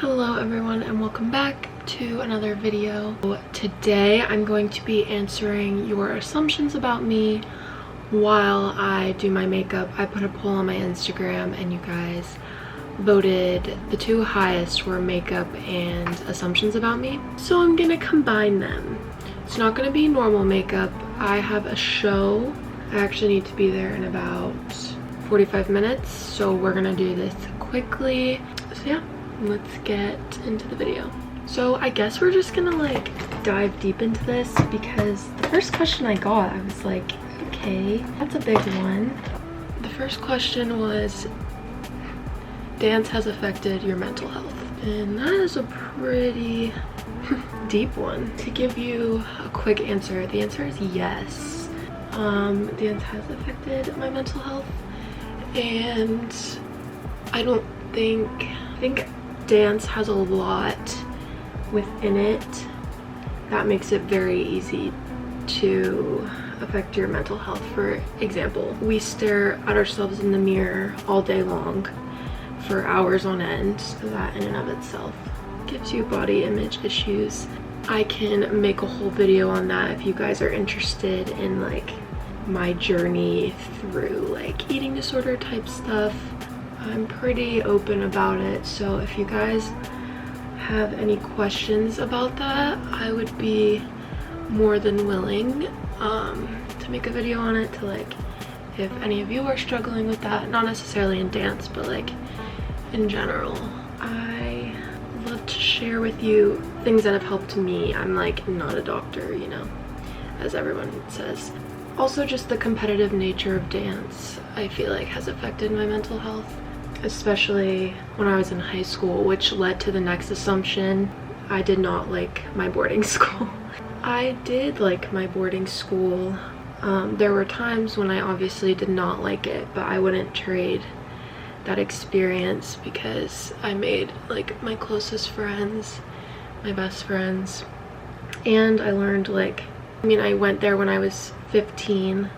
Hello everyone and welcome back to another video. Today I'm going to be answering your assumptions about me while I do my makeup. I put a poll on my Instagram and you guys voted. The two highest were makeup and assumptions about me, so I'm gonna combine them. It's not gonna be normal makeup. I have a show. I actually need to be there in about 45 minutes, so we're gonna do this quickly. So yeah, let's get into the video. So I guess we're just gonna like dive deep into this because the first question I got, I was like, okay, that's a big one. The first question was, dance has affected your mental health, and that is a pretty deep one. To give you a quick answer, the answer is yes. Dance has affected my mental health, and I think dance has a lot within it that makes it very easy to affect your mental health. For example, we stare at ourselves in the mirror all day long for hours on end, so that in and of itself gives you body image issues. I can make a whole video on that if you guys are interested in like my journey through like eating disorder type stuff. I'm pretty open about it, so if you guys have any questions about that, I would be more than willing to make a video on it, to like, if any of you are struggling with that, not necessarily in dance but like in general. I love to share with you things that have helped me. I'm like not a doctor, you know, as everyone says. Also, just the competitive nature of dance, I feel like has affected my mental health, especially when I was in high school, which led to the next assumption. I did not like my boarding school. I did like my boarding school. There were times when I obviously did not like it, but I wouldn't trade that experience because I made like my closest friends, my best friends, and I learned like, I mean, I went there when I was 15,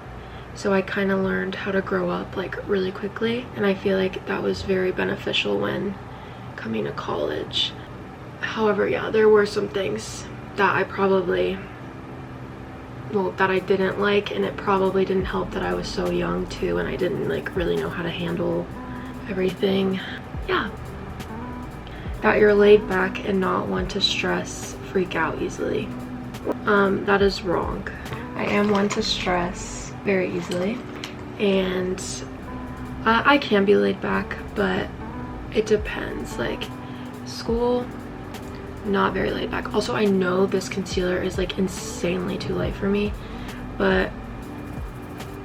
so I kind of learned how to grow up like really quickly, and I feel like that was very beneficial when coming to college. However, yeah, there were some things that I probably, well, that I didn't like, and it probably didn't help that I was so young too and I didn't like really know how to handle everything. Yeah, that you're laid back and not one to stress, freak out easily. That is wrong. I am one to stress very easily, and I can be laid back, but it depends. Like school, not very laid back. Also, I know this concealer is like insanely too light for me, but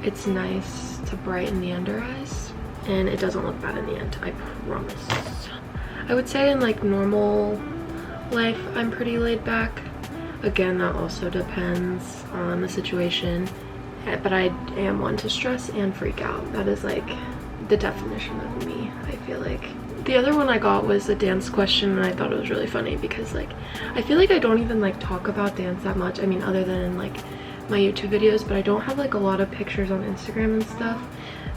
it's nice to brighten the under eyes and it doesn't look bad in the end, I promise. I would say in like normal life I'm pretty laid back. Again, that also depends on the situation, but I am one to stress and freak out. That is like the definition of me, I feel like. The other one I got was a dance question, and I thought it was really funny because like I feel like I don't even like talk about dance that much. I mean, other than in like my YouTube videos, but I don't have like a lot of pictures on Instagram and stuff.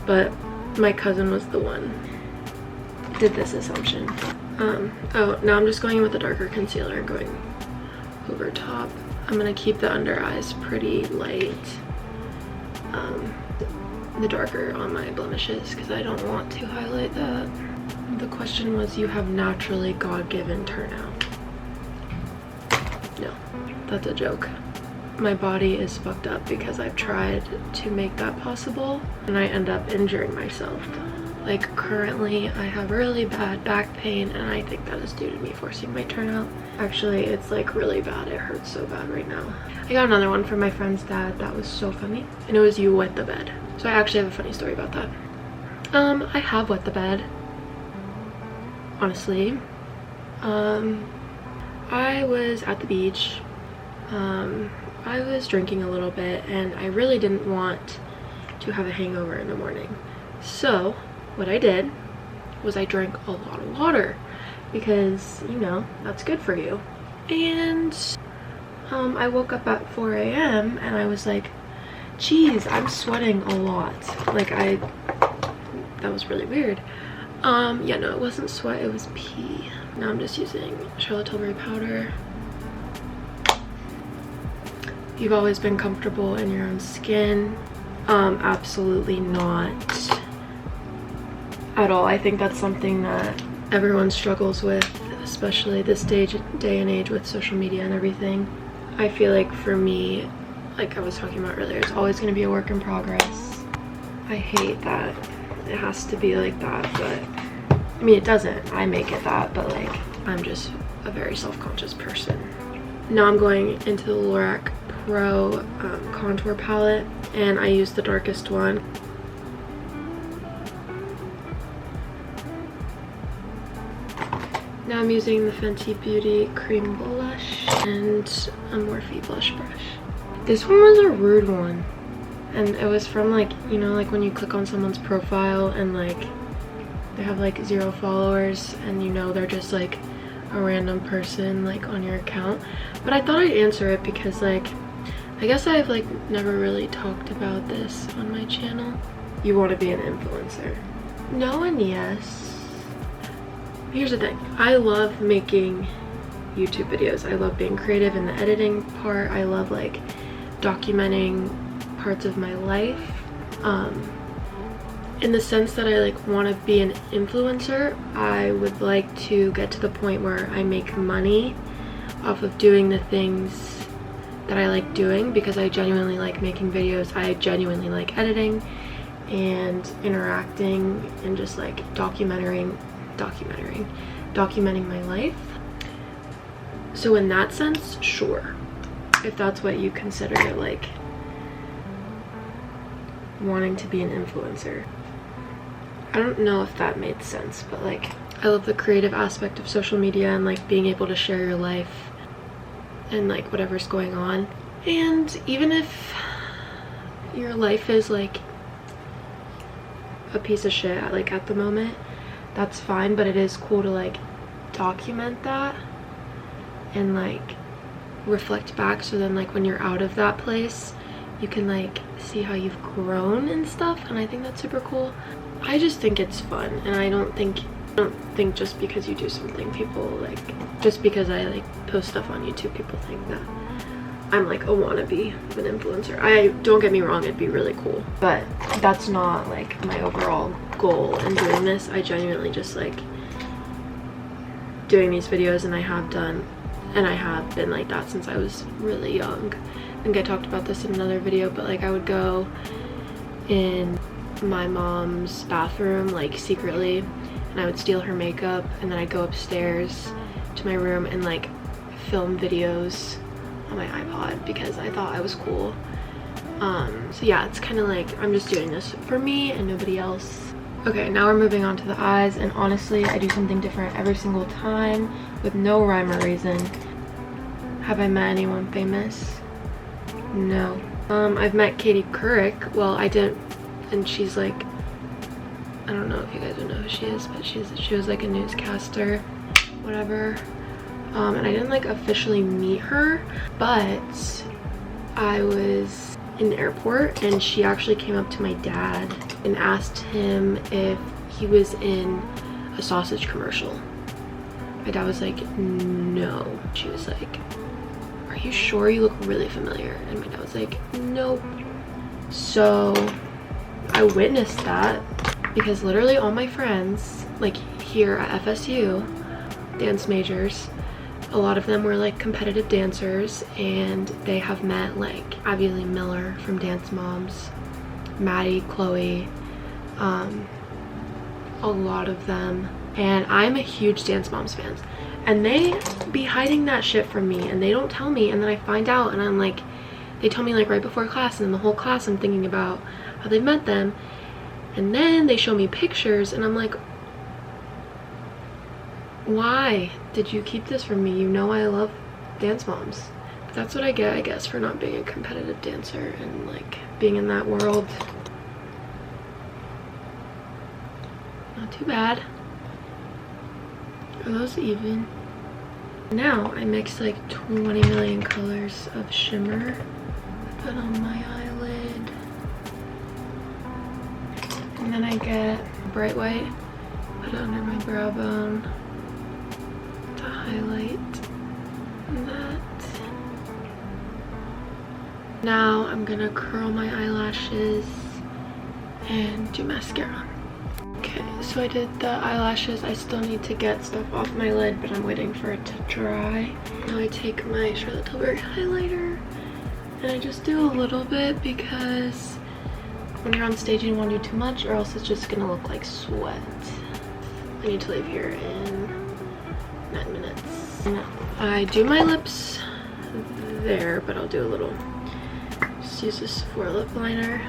But my cousin was the one who did this assumption. Oh, now I'm just going in with a darker concealer and going over top. I'm gonna keep the under eyes pretty light, the darker on my blemishes, because I don't want to highlight that. The question was, you have naturally God-given turnout. No, that's a joke. My body is fucked up because I've tried to make that possible and I end up injuring myself. Like currently I have really bad back pain, and I think that is due to me forcing my turnout. Actually, it's like really bad. It hurts so bad right now. I got another one from my friend's dad that was so funny, and it was, you wet the bed. So I actually have a funny story about that. I have wet the bed, honestly. I was at the beach. I was drinking a little bit and I really didn't want to have a hangover in the morning. So what I did was I drank a lot of water because, you know, that's good for you. And I woke up at 4 a.m. and I was like, geez, I'm sweating a lot. Like that was really weird. Yeah, no, it wasn't sweat, it was pee. Now I'm just using Charlotte Tilbury powder. You've always been comfortable in your own skin. Absolutely not at all. I think that's something that everyone struggles with, especially this day and age with social media and everything. I feel like for me, like I was talking about earlier, it's always going to be a work in progress. I hate that it has to be like that, but I mean it doesn't. I make it that, but like I'm just a very self-conscious person. Now I'm going into the Lorac Pro contour palette, and I use the darkest one. Now I'm using the Fenty Beauty cream blush and a Morphe blush brush. This one was a rude one, and it was from like, you know, like when you click on someone's profile and like they have like 0 followers and you know they're just like a random person like on your account. But I thought I'd answer it because like I guess I've like never really talked about this on my channel. You want to be an influencer? No and yes. Here's the thing. I love making YouTube videos. I love being creative in the editing part. I love like documenting parts of my life. In the sense that I like want to be an influencer, I would like to get to the point where I make money off of doing the things that I like doing, because I genuinely like making videos. I genuinely like editing and interacting and just like documenting my life. So in that sense, sure, if that's what you consider like wanting to be an influencer. I don't know if that made sense, but like I love the creative aspect of social media and like being able to share your life and like whatever's going on. And even if your life is like a piece of shit like at the moment, that's fine, but it is cool to like document that and like reflect back, so then like when you're out of that place you can like see how you've grown and stuff, and I think that's super cool. I just think it's fun, and I don't think just because you do something, people like, just because I like post stuff on YouTube, people think that I'm like a wannabe of an influencer. Don't get me wrong, it'd be really cool, but that's not like my overall goal in doing this. I genuinely just like doing these videos, and I have been like that since I was really young. I think I talked about this in another video, but like I would go in my mom's bathroom like secretly, and I would steal her makeup, and then I'd go upstairs to my room and like film videos on my iPod because I thought I was cool. So yeah, it's kind of like I'm just doing this for me and nobody else. Okay, now we're moving on to the eyes, and honestly I do something different every single time with no rhyme or reason. Have I met anyone famous? No. I've met Katie Couric. Well, I didn't, and she's like, I don't know if you guys would know who she is, but she was like a newscaster, whatever. And I didn't like officially meet her, but I was in the airport and she actually came up to my dad and asked him if he was in a sausage commercial. My dad was like, no. She was like, are you sure? You look really familiar. And my dad was like, nope. So I witnessed that because literally all my friends, like here at FSU, dance majors, a lot of them were like competitive dancers, and they have met like Abby Lee Miller from Dance Moms, Maddie, Chloe, a lot of them. And I'm a huge Dance Moms fan, and they be hiding that shit from me, and they don't tell me, and then I find out, and I'm like, they tell me like right before class, and then the whole class I'm thinking about how they've met them, and then they show me pictures, and I'm like, why did you keep this from me? You know I love Dance Moms. But that's what I get, I guess, for not being a competitive dancer and like being in that world. Not too bad. Are those even? Now I mix like 20 million colors of shimmer. Put on my eyelid. And then I get bright white, put it under my brow bone. highlight that. Now I'm gonna curl my eyelashes and do mascara. Okay, so I did the eyelashes. I still need to get stuff off my lid, but I'm waiting for it to dry. Now I take my Charlotte Tilbury highlighter and I just do a little bit, because when you're on stage you don't want to do too much or else it's just gonna look like sweat. I need to leave here in 9 minutes. I do my lips there, but I'll do a little, just use this Sephora lip liner.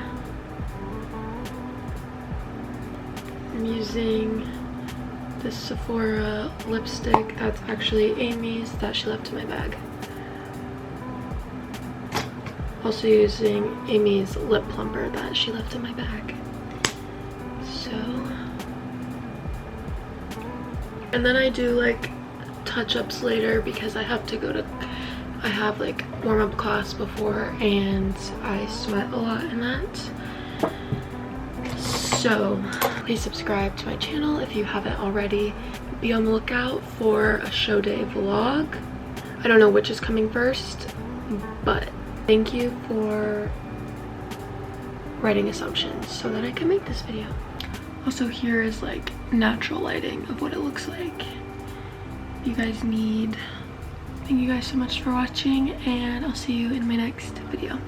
I'm using this Sephora lipstick that's actually Amy's that she left in my bag. Also using Amy's lip plumper that she left in my bag. So, and then I do like touch-ups later because I have to go to, I have like warm-up class before and I sweat a lot in that. So please subscribe to my channel if you haven't already. Be on the lookout for a show day vlog. I don't know which is coming first, but thank you for writing assumptions so that I can make this video. Also, here is like natural lighting of what it looks like. You guys need, thank you guys so much for watching, and I'll see you in my next video.